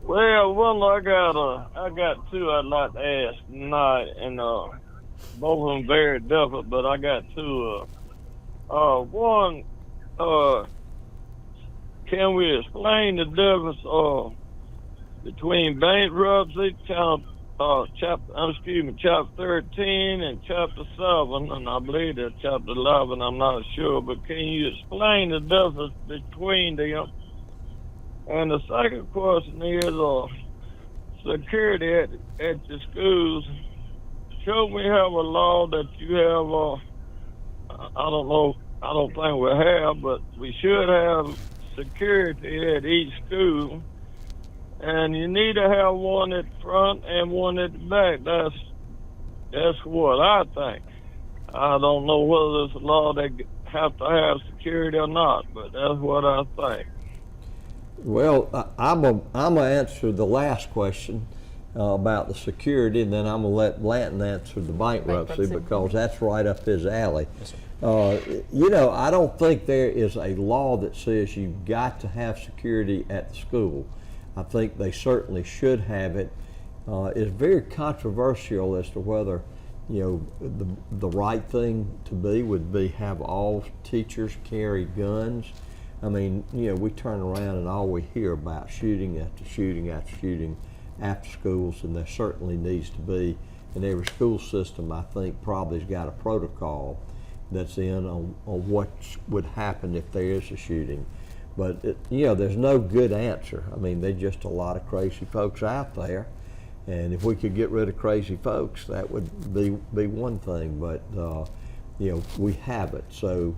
Well, I got two I'd like to ask tonight, and both of them very different, but I got two. One, uh, can we explain the difference between bankruptcy, chapter 13 and chapter 7, and I believe that chapter 11, I'm not sure, but can you explain the difference between them? And the second question is security at the schools. Should we have a law that you have, I don't know, I don't think we have, but we should have security at each school. And you need to have one at the front and one at the back. That's what I think. I don't know whether it's a law that have to have security or not, but that's what I think. Well, I'm gonna answer the last question about the security, and then I'm gonna let Blanton answer the bankruptcy because that's right up his alley. Yes, sir. I don't think there is a law that says you've got to have security at the school. I think they certainly should have it. It's very controversial as to whether, the right thing to be would be have all teachers carry guns. I mean, we turn around and all we hear about shooting after shooting after shooting after schools, and there certainly needs to be, in every school system, I think, probably has got a protocol that's in on what would happen if there is a shooting. But, there's no good answer. I mean, there's just a lot of crazy folks out there. And if we could get rid of crazy folks, that would be one thing. But, we haven't. So,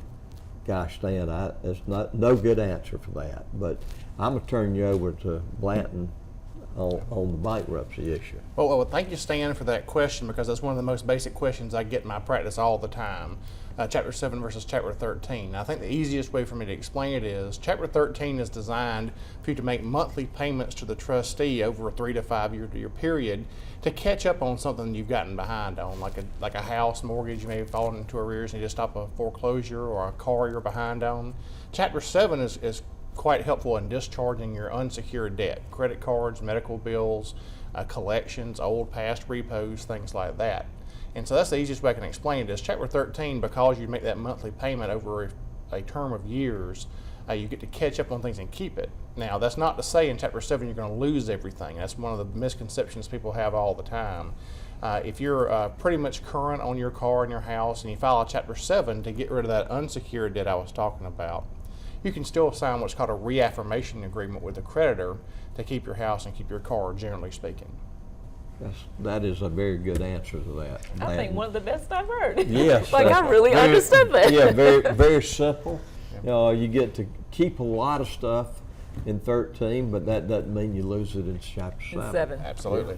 gosh, Stan, there's no good answer for that. But I'm going to turn you over to Blanton on the bankruptcy issue. Well, thank you, Stan, for that question, because that's one of the most basic questions I get in my practice all the time. Chapter 7 versus Chapter 13. I think the easiest way for me to explain it is Chapter 13 is designed for you to make monthly payments to the trustee over a 3 to 5 year period to catch up on something you've gotten behind on, like a house mortgage. You may have fallen into arrears and you just stop a foreclosure, or a car you're behind on. Chapter 7 is quite helpful in discharging your unsecured debt, credit cards, medical bills, collections, old past repos, things like that. And so that's the easiest way I can explain it is Chapter 13, because you make that monthly payment over a term of years, you get to catch up on things and keep it. Now, that's not to say in Chapter 7 you're going to lose everything. That's one of the misconceptions people have all the time. If you're pretty much current on your car and your house, and you file a Chapter 7 to get rid of that unsecured debt I was talking about, you can still sign what's called a reaffirmation agreement with the creditor to keep your house and keep your car, generally speaking. That is a very good answer to that. I think one of the best I've heard. Yes. I really understood that. Yeah, very, very simple. You get to keep a lot of stuff in 13, but that doesn't mean you lose it in Chapter 7. Absolutely.